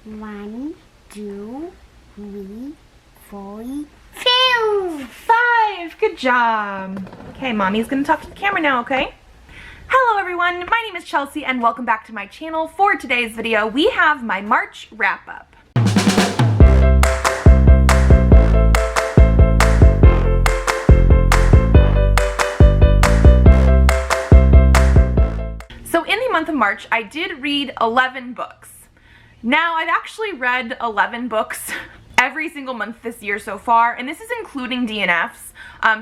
1, 2, 3, 4, 5. Good job. Okay, Mommy's gonna talk to the camera now, okay? Hello everyone, my name is Chelsea and welcome back to my channel. For today's video, we have my March wrap-up. So in the month of March, I did read 11 books. Now, I've actually read 11 books every single month this year so far, and this is including DNFs.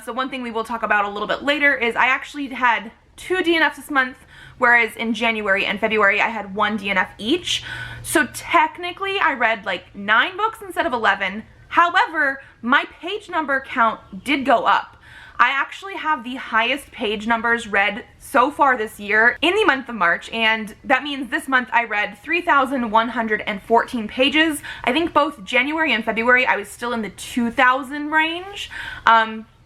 So one thing we will talk about a little bit later is I actually had 2 DNFs this month, whereas in January and February I had 1 DNF each. So technically I read like 9 books instead of 11. However, my page number count did go up. I actually have the highest page numbers read so far this year in the month of March, and that means this month I read 3,114 pages. I think both January and February I was still in the 2,000 range,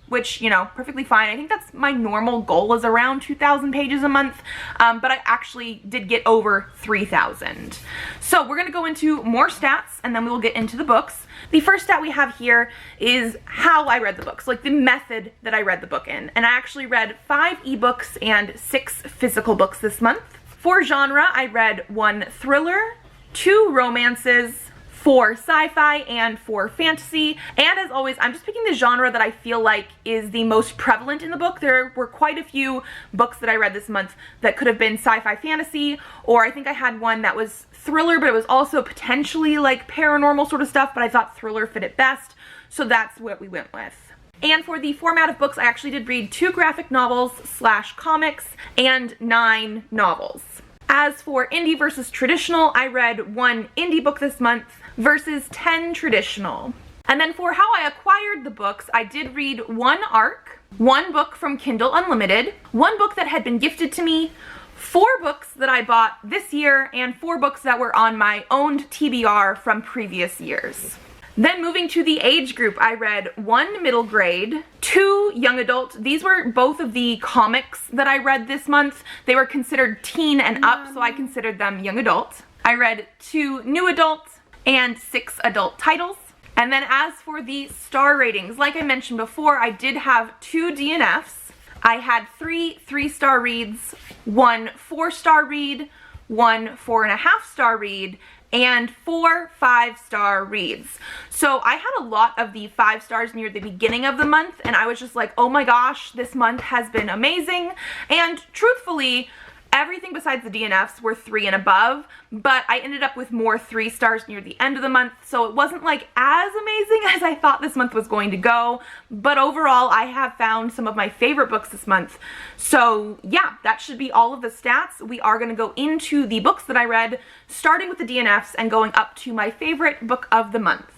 which, you know, perfectly fine. I think that's my normal goal, is around 2,000 pages a month, but I actually did get over 3,000. So we're gonna go into more stats and then we will get into the books. The first stat we have here is how I read the books, like the method that I read the book in. And I actually read 5 ebooks and 6 physical books this month. For genre, I read 1 thriller, 2 romances, 4 sci-fi, and 4 fantasy. And as always, I'm just picking the genre that I feel like is the most prevalent in the book. There were quite a few books that I read this month that could have been sci-fi fantasy, or I think I had one that was thriller, but it was also potentially like paranormal sort of stuff, but I thought thriller fit it best, so that's what we went with. And for the format of books, I actually did read 2 graphic novels / comics and 9 novels. As for indie versus traditional, I read 1 indie book this month versus 10 traditional. And then for how I acquired the books, I did read 1 ARC, 1 book from Kindle Unlimited, 1 book that had been gifted to me, 4 books that I bought this year, and 4 books that were on my owned TBR from previous years. Then moving to the age group, I read 1 middle grade, 2 young adult. These were both of the comics that I read this month. They were considered teen and up, so I considered them young adult. I read 2 new adult and 6 adult titles. And then as for the star ratings, like I mentioned before, I did have 2 DNFs. I had 3 3-star reads, 1 4-star read, 1 4.5-star read, and 4 5-star reads. So I had a lot of the 5 stars near the beginning of the month, and I was just like, oh my gosh, this month has been amazing. And truthfully, everything besides the DNFs were 3 and above, but I ended up with more 3 stars near the end of the month, so it wasn't like as amazing as I thought this month was going to go. But overall, I have found some of my favorite books this month. So yeah, that should be all of the stats. We are going to go into the books that I read, starting with the DNFs and going up to my favorite book of the month.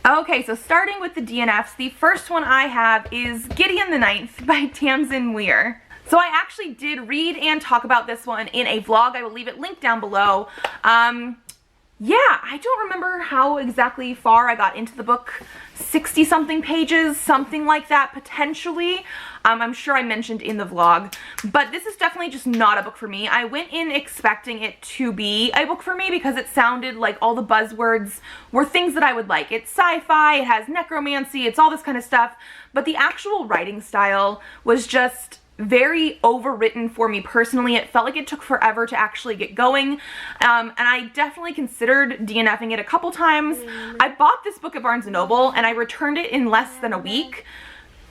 Okay, so starting with the DNFs, the first one I have is Gideon the Ninth by Tamsin Weir. So I actually did read and talk about this one in a vlog. I will leave it linked down below. Yeah, I don't remember how exactly far I got into the book. 60 something pages, something like that potentially. I'm sure I mentioned in the vlog, but this is definitely just not a book for me. I went in expecting it to be a book for me because it sounded like all the buzzwords were things that I would like. It's sci-fi, it has necromancy, it's all this kind of stuff, but the actual writing style was just very overwritten for me personally. It felt like it took forever to actually get going, and I definitely considered DNFing it a couple times. I bought this book at Barnes & Noble and I returned it in less than a week.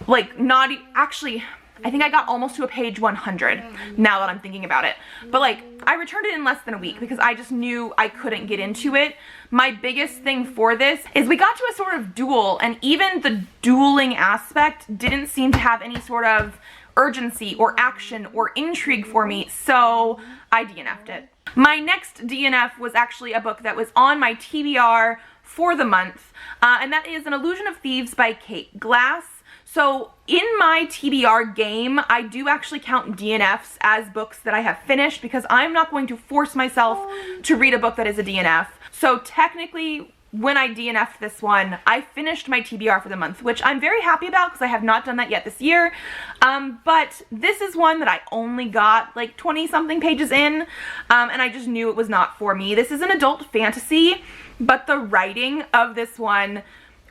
Like, not actually, I think I got almost to a page 100 now that I'm thinking about it. But like, I returned it in less than a week because I just knew I couldn't get into it. My biggest thing for this is we got to a sort of duel, and even the dueling aspect didn't seem to have any sort of urgency or action or intrigue for me, so I DNF'd it. My next DNF was actually a book that was on my TBR for the month, and that is An Illusion of Thieves by Kate Glass. So in my TBR game, I do actually count DNFs as books that I have finished because I'm not going to force myself to read a book that is a DNF. So technically, when I DNF'd this one, I finished my TBR for the month, which I'm very happy about because I have not done that yet this year. But this is one that I only got like 20 something pages in, and I just knew it was not for me. This is an adult fantasy. but the writing of this one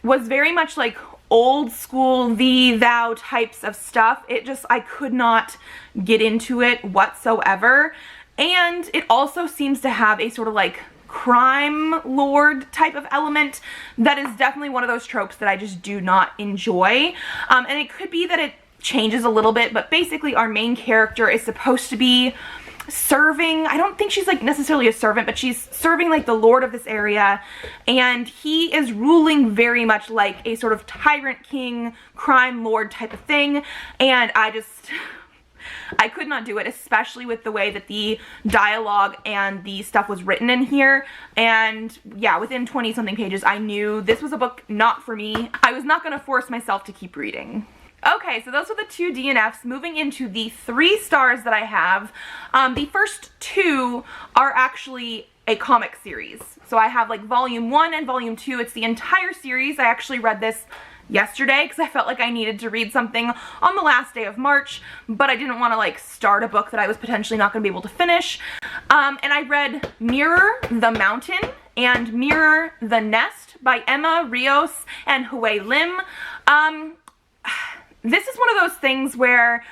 was very much like old school thee, thou types of stuff. I could not get into it whatsoever. And it also seems to have a sort of like crime lord type of element that is definitely one of those tropes that I just do not enjoy. And it could be that it changes a little bit, but basically our main character is supposed to be serving, I don't think she's like necessarily a servant, but she's serving like the lord of this area, and he is ruling very much like a sort of tyrant king, crime lord type of thing, and I could not do it, especially with the way that the dialogue and the stuff was written in here. And yeah, within 20 something pages, I knew this was a book not for me. I was not going to force myself to keep reading. Okay, so those are the 2 DNFs. Moving into the 3 stars that I have. The first 2 are actually a comic series. So I have like volume 1 and volume 2. It's the entire series. I actually read this yesterday because I felt like I needed to read something on the last day of March, but I didn't want to like start a book that I was potentially not going to be able to finish. And I read Mirror the Mountain and Mirror the Nest by Emma Rios and Hui Lim. This is one of those things where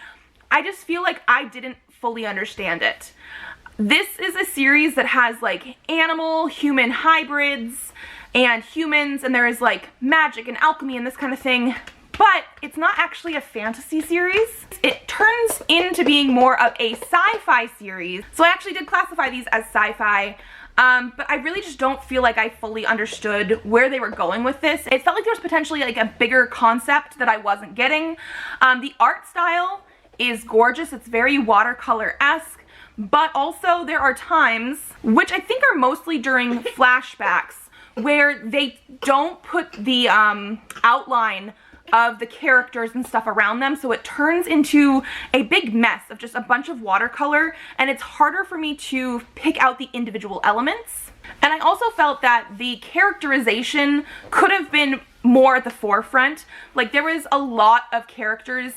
I just feel like I didn't fully understand it. This is a series that has like animal-human hybrids and humans, and there is like magic and alchemy and this kind of thing, but it's not actually a fantasy series. It turns into being more of a sci-fi series. So I actually did classify these as sci-fi. But I really just don't feel like I fully understood where they were going with this. It felt like there was potentially like a bigger concept that I wasn't getting. The art style is gorgeous. It's very watercolor-esque, but also there are times, which I think are mostly during flashbacks, where they don't put the outline of the characters and stuff around them, so it turns into a big mess of just a bunch of watercolor, and it's harder for me to pick out the individual elements. And I also felt that the characterization could have been more at the forefront. Like, there was a lot of characters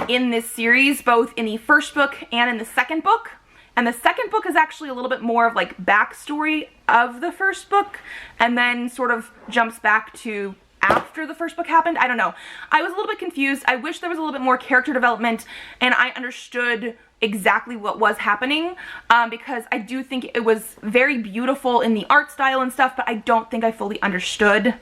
in this series, both in the first book and in the second book. And the second book is actually a little bit more of like backstory of the first book, and then sort of jumps back to after the first book happened. I don't know. I was a little bit confused. I wish there was a little bit more character development and I understood exactly what was happening, because I do think it was very beautiful in the art style and stuff, but I don't think I fully understood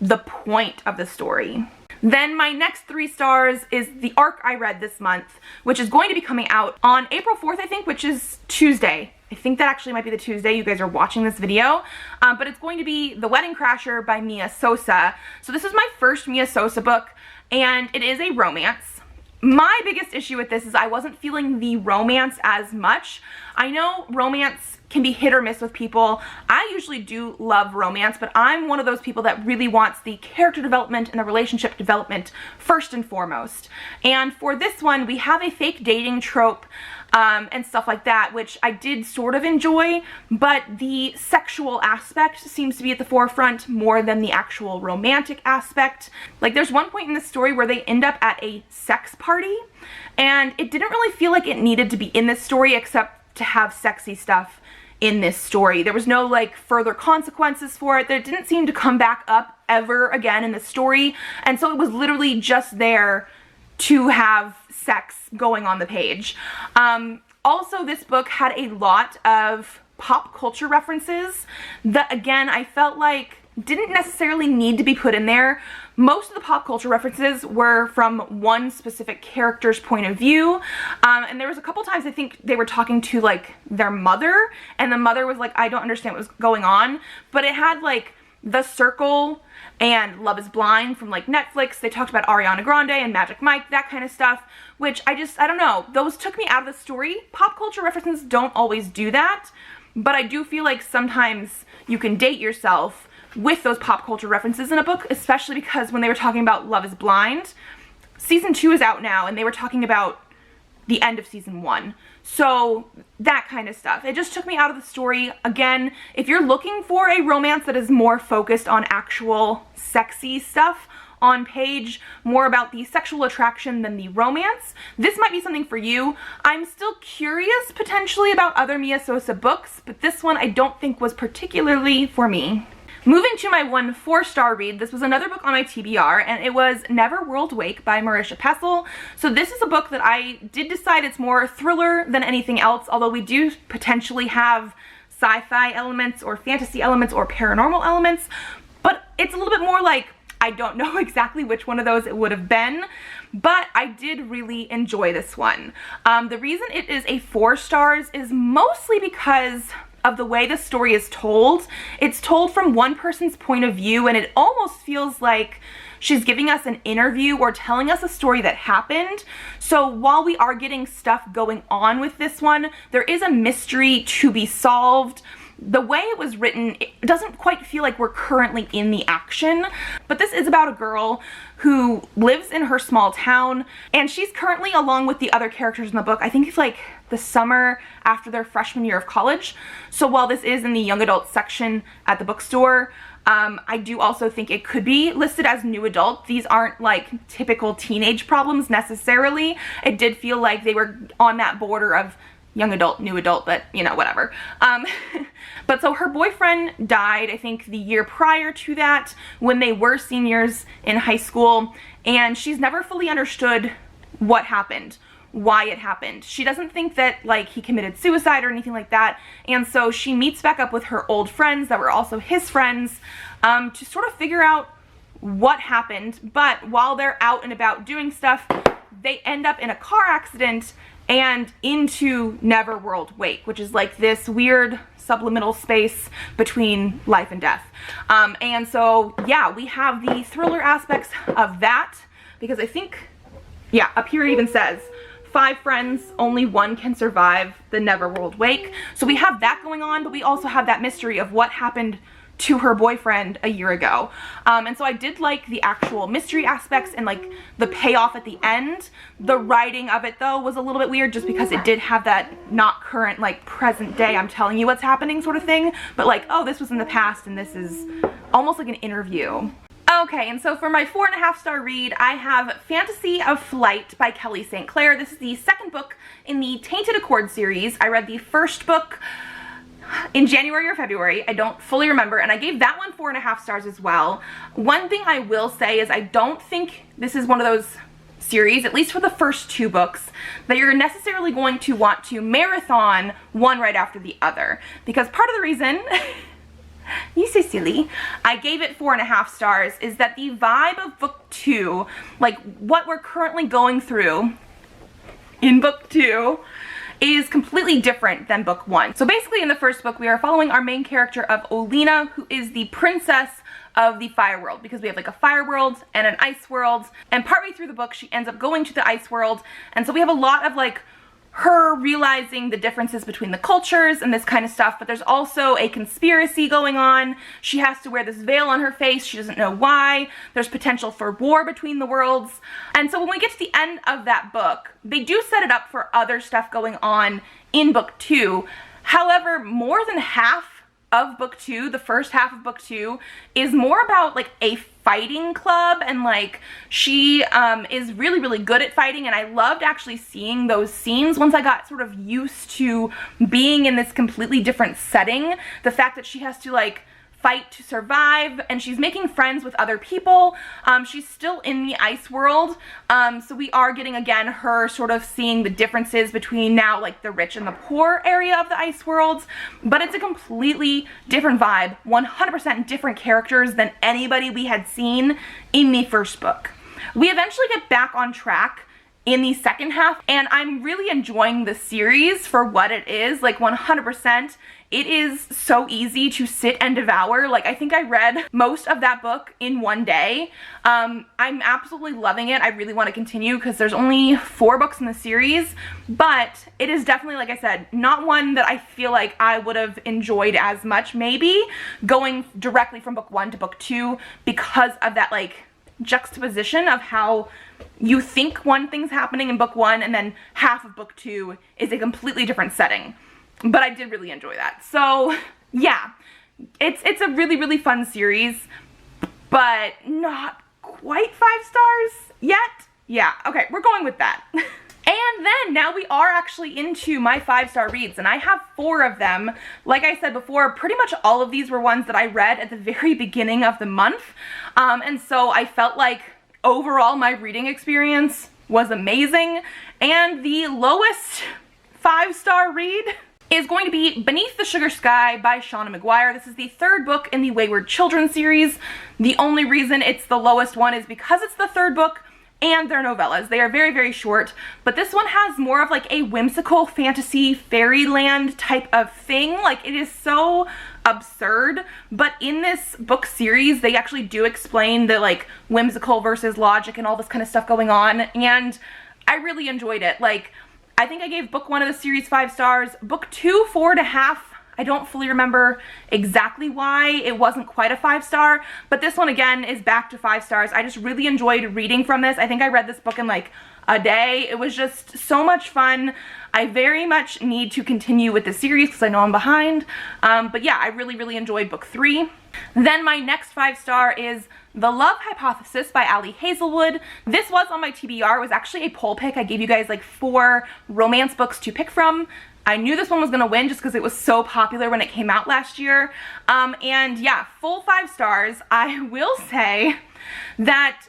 the point of the story. Then my next 3 stars is the arc I read this month, which is going to be coming out on April 4th, I think, which is Tuesday. I think that actually might be the Tuesday you guys are watching this video, but it's going to be The Wedding Crasher by Mia Sosa. So this is my first Mia Sosa book, and it is a romance. My biggest issue with this is I wasn't feeling the romance as much. I know romance can be hit or miss with people. I usually do love romance, but I'm one of those people that really wants the character development and the relationship development first and foremost. And for this one, we have a fake dating trope and stuff like that, which I did sort of enjoy, but the sexual aspect seems to be at the forefront more than the actual romantic aspect. Like, there's one point in the story where they end up at a sex party, and it didn't really feel like it needed to be in this story except to have sexy stuff in this story. There was no like further consequences for it. That didn't seem to come back up ever again in the story, and so it was literally just there to have sex going on the page. Also, this book had a lot of pop culture references that, again, I felt like didn't necessarily need to be put in there. Most of the pop culture references were from one specific character's point of view, and there was a couple times I think they were talking to like their mother, and the mother was like, I don't understand what was going on, but it had like The Circle and Love is Blind from like Netflix. They talked about Ariana Grande and Magic Mike, that kind of stuff, which I don't know, those took me out of the story. Pop culture references don't always do that, but I do feel like sometimes you can date yourself with those pop culture references in a book, especially because when they were talking about Love is Blind, season 2 is out now, and they were talking about the end of season 1. So that kind of stuff. It just took me out of the story. Again, if you're looking for a romance that is more focused on actual sexy stuff on page, more about the sexual attraction than the romance, this might be something for you. I'm still curious potentially about other Mia Sosa books, but this one I don't think was particularly for me. Moving to my 1 4-star read, this was another book on my TBR, and it was Neverworld Wake by Marisha Pessl. So this is a book that I did decide it's more thriller than anything else, although we do potentially have sci-fi elements or fantasy elements or paranormal elements, but it's a little bit more like, I don't know exactly which one of those it would have been, but I did really enjoy this one. The reason it is a 4 stars is mostly because of the way the story is told. It's told from one person's point of view, and it almost feels like she's giving us an interview or telling us a story that happened. So while we are getting stuff going on with this one, there is a mystery to be solved. The way it was written, it doesn't quite feel like we're currently in the action, but this is about a girl who lives in her small town, and she's currently, along with the other characters in the book, I think it's like the summer after their freshman year of college. So while this is in the young adult section at the bookstore, I do also think it could be listed as new adult. These aren't like typical teenage problems necessarily. It did feel like they were on that border of young adult, new adult, but you know, whatever. But so her boyfriend died, I think, the year prior to that when they were seniors in high school, and she's never fully understood what happened, why it happened. She doesn't think that like he committed suicide or anything like that, and so she meets back up with her old friends that were also his friends to sort of figure out what happened. But while they're out and about doing stuff, they end up in a car accident and into Neverworld Wake, which is like this weird subliminal space between life and death. And so, yeah, we have the thriller aspects of that, because I think, yeah, up here it even says, 5 friends, only 1 can survive the Neverworld Wake. So we have that going on, but we also have that mystery of what happened to her boyfriend a year ago. And so I did like the actual mystery aspects and like the payoff at the end. The writing of it though was a little bit weird just because it did have that not current, like present day, I'm telling you what's happening sort of thing, but like, oh, this was in the past and this is almost like an interview. Okay, and so for my 4.5-star read, I have Fantasy of Flight by Kelly St. Clair. This is the 2nd book in the Tainted Accord series. I read the 1st book in January or February, I don't fully remember, and I gave that one 4.5 stars as well. One thing I will say is I don't think this is one of those series, at least for the first 2 books, that you're necessarily going to want to marathon one right after the other. Because part of the reason, you so silly, I gave it 4.5 stars is that the vibe of book 2, like what we're currently going through in book 2, is completely different than book 1. So basically in the first book we are following our main character of Olina, who is the princess of the fire world, because we have like a fire world and an ice world, and partway through the book she ends up going to the ice world, and so we have a lot of like her realizing the differences between the cultures and this kind of stuff, but there's also a conspiracy going on. She has to wear this veil on her face. She doesn't know why. There's potential for war between the worlds. And so when we get to the end of that book, they do set it up for other stuff going on in book 2. However, more than half of book 2, the first half of book 2, is more about like a fighting club, and like she is really, really good at fighting, and I loved actually seeing those scenes once I got sort of used to being in this completely different setting. The fact that she has to like fight to survive, and she's making friends with other people. She's still in the ice world, so we are getting again her sort of seeing the differences between now like the rich and the poor area of the ice world, but it's a completely different vibe, 100% different characters than anybody we had seen in the first book. We eventually get back on track in the second half, and I'm really enjoying the series for what it is, like 100%. It is so easy to sit and devour. Like, I think I read most of that book in one day. I'm absolutely loving it. I really want to continue because there's only 4 books in the series, but it is definitely, like I said, not one that I feel like I would have enjoyed as much maybe going directly from book 1 to book 2 because of that like juxtaposition of how you think one thing's happening in book 1 and then half of book 2 is a completely different setting. But I did really enjoy that. So yeah, it's a really, really fun series, but not quite 5 stars yet. Yeah, okay, we're going with that. And then now we are actually into my 5-star reads, and I have 4 of them. Like I said before, pretty much all of these were ones that I read at the very beginning of the month. And so I felt like overall my reading experience was amazing. And the lowest 5-star read is going to be Beneath the Sugar Sky by Shauna McGuire. This is the 3rd book in the Wayward Children series. The only reason it's the lowest one is because it's the 3rd book and they're novellas. They are very, very short, but this one has more of like a whimsical fantasy fairyland type of thing. Like, it is so absurd, but in this book series they actually do explain the like whimsical versus logic and all this kind of stuff going on, and I really enjoyed it. Like, I think I gave book 1 of the series 5 stars, book 2 4.5. I don't fully remember exactly why it wasn't quite a 5-star, but this one again is back to 5 stars. I just really enjoyed reading from this. I think I read this book in like a day. It was just so much fun. I very much need to continue with the series because I know I'm behind. But yeah, I really, really enjoyed book 3. Then my next 5-star is The Love Hypothesis by Ali Hazelwood. This was on my TBR. It was actually a poll pick. I gave you guys like 4 romance books to pick from. I knew this one was gonna win just because it was so popular when it came out last year. And yeah, full 5 stars. I will say that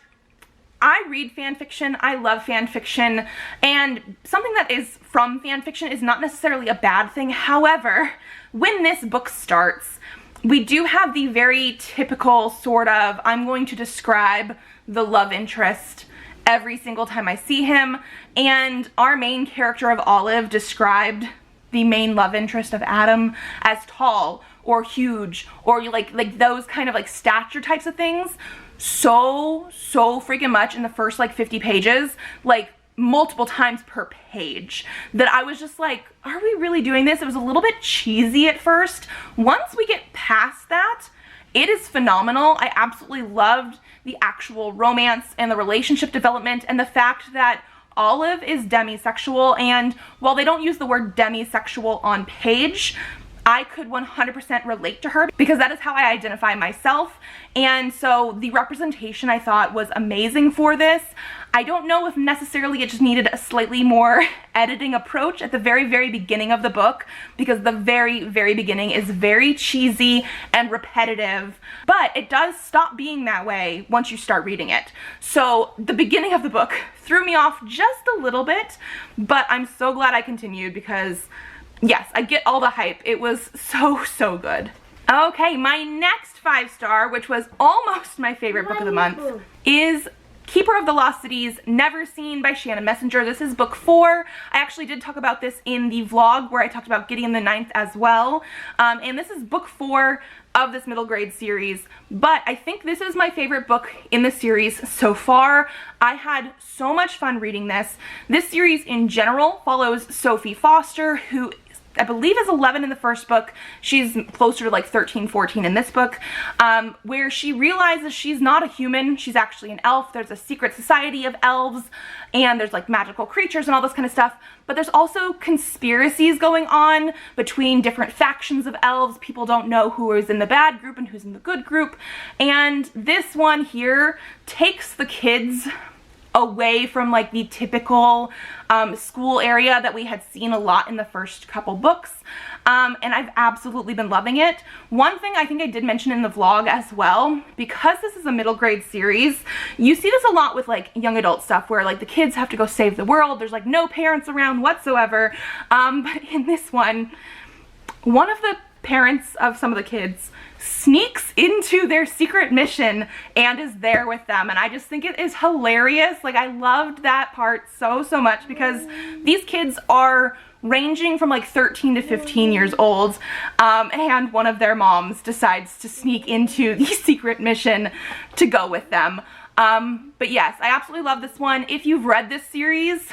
I read fan fiction, I love fan fiction, and something that is from fan fiction is not necessarily a bad thing. However, when this book starts, we do have the very typical sort of, I'm going to describe the love interest every single time I see him, and our main character of Olive described the main love interest of Adam as tall or huge or like those kind of like stature types of things so freaking much in the first like 50 pages, like multiple times per page, that I was just like, are we really doing this? It was a little bit cheesy at first. Once we get past that, it is phenomenal. I absolutely loved the actual romance and the relationship development, and the fact that Olive is demisexual, and while they don't use the word demisexual on page, I could 100% relate to her because that is how I identify myself. And so the representation I thought was amazing for this. I don't know if necessarily it just needed a slightly more editing approach at the very, very beginning of the book, because the very, very beginning is very cheesy and repetitive, but it does stop being that way once you start reading it. So the beginning of the book threw me off just a little bit, but I'm so glad I continued because yes, I get all the hype. It was so good. Okay, my next 5-star, which was almost my favorite book of the month, is Keeper of the Lost Cities, Neverseen by Shannon Messenger. This is book 4. I actually did talk about this in the vlog where I talked about Gideon the Ninth as well. And this is book 4 of this middle grade series, but I think this is my favorite book in the series so far. I had so much fun reading this. This series in general follows Sophie Foster, who I believe is 11 in the first book. She's closer to like 13, 14 in this book, where she realizes she's not a human. She's actually an elf. There's a secret society of elves, and there's like magical creatures and all this kind of stuff. But there's also conspiracies going on between different factions of elves. People don't know who is in the bad group and who's in the good group. And this one here takes the kids away from like the typical school area that we had seen a lot in the first couple books, and I've absolutely been loving it. One thing I think I did mention in the vlog as well, because this is a middle grade series, you see this a lot with like young adult stuff where like the kids have to go save the world. There's like no parents around whatsoever, but in this one of the parents of some of the kids sneaks into their secret mission and is there with them, and I just think it is hilarious. Like, I loved that part so much because these kids are ranging from like 13 to 15 years old, and one of their moms decides to sneak into the secret mission to go with them. But yes, I absolutely love this one. If you've read this series,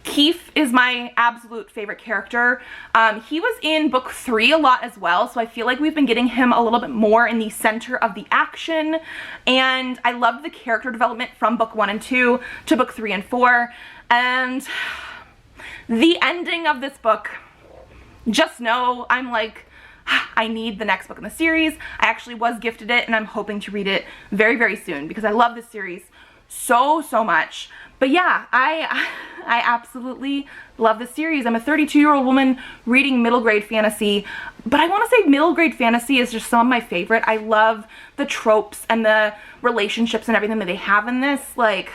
Keith is my absolute favorite character. He was in book 3 a lot as well, so I feel like we've been getting him a little bit more in the center of the action, and I loved the character development from book 1 and 2 to book 3 and 4, and the ending of this book, just know I'm like, I need the next book in the series. I actually was gifted it, and I'm hoping to read it very soon because I love this series so much. But yeah, I absolutely love the series. I'm a 32-year-old woman reading middle grade fantasy, but I want to say middle grade fantasy is just some of my favorite. I love the tropes and the relationships and everything that they have in this. Like,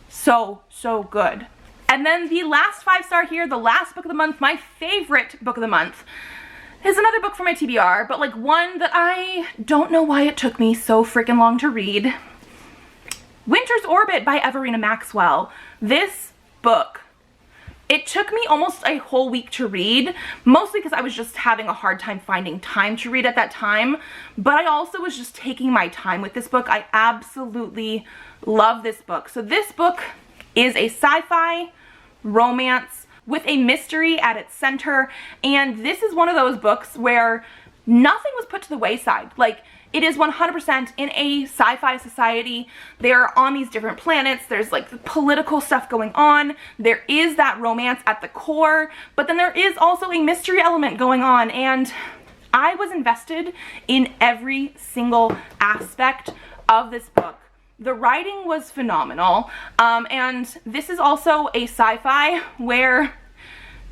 so good. And then the last 5-star here, the last book of the month, my favorite book of the month, is another book for my TBR, but like one that I don't know why it took me so freaking long to read. Winter's Orbit by Everina Maxwell. This book, it took me almost a whole week to read, mostly because I was just having a hard time finding time to read at that time, but I also was just taking my time with this book. I absolutely love this book. So this book is a sci-fi romance with a mystery at its center, and this is one of those books where nothing was put to the wayside. Like, it is 100% in a sci-fi society. They're on these different planets. There's like political stuff going on. There is that romance at the core, but then there is also a mystery element going on, and I was invested in every single aspect of this book. The writing was phenomenal, and this is also a sci-fi where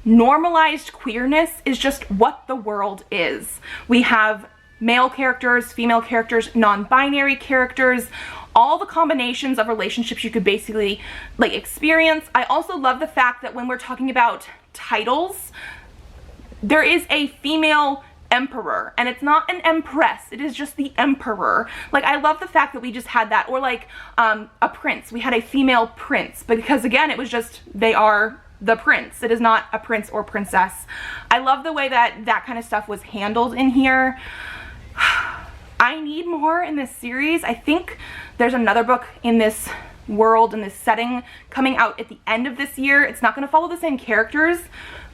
normalized queerness is just what the world is. We have male characters, female characters, non-binary characters, all the combinations of relationships you could basically like experience. I also love the fact that when we're talking about titles, there is a female emperor, and it's not an empress, it is just the emperor. Like, I love the fact that we just had that. Or like a prince, we had a female prince, because again, it was just, they are the prince. It is not a prince or princess. I love the way that that kind of stuff was handled in here. I need more in this series. I think there's another book in this world, in this setting, coming out at the end of this year. It's not going to follow the same characters,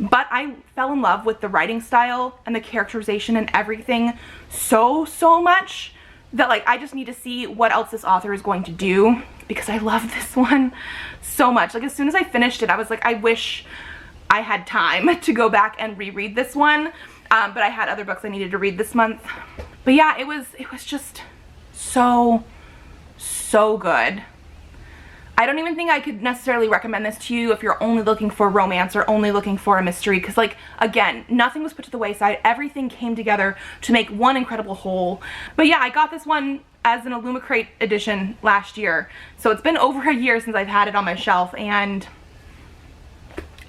but I fell in love with the writing style and the characterization and everything so much that like I just need to see what else this author is going to do, because I love this one so much. Like, as soon as I finished it, I was like, I wish I had time to go back and reread this one, but I had other books I needed to read this month. But yeah, it was just so good. I don't even think I could necessarily recommend this to you if you're only looking for romance or only looking for a mystery, because like, again, nothing was put to the wayside. Everything came together to make one incredible whole. But yeah, I got this one as an Illumicrate edition last year, so it's been over a year since I've had it on my shelf, and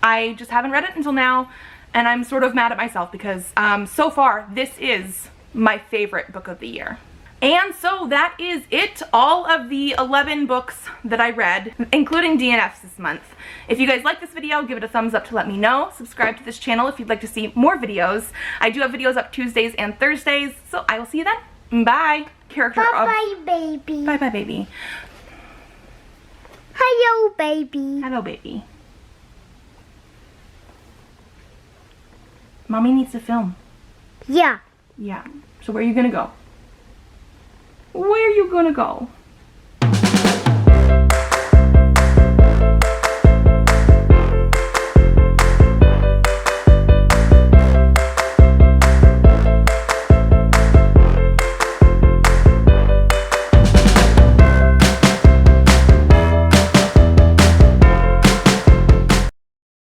I just haven't read it until now, and I'm sort of mad at myself because so far this is my favorite book of the year. And so that is it, all of the 11 books that I read, including DNFs this month. If you guys like this video, give it a thumbs up to let me know. Subscribe to this channel if you'd like to see more videos. I do have videos up Tuesdays and Thursdays, so I will see you then. Bye. Bye-bye, baby. Bye-bye, baby. Hello, baby. Hello, baby. Mommy needs to film. Yeah. Yeah. So where are you gonna go? Where are you gonna go?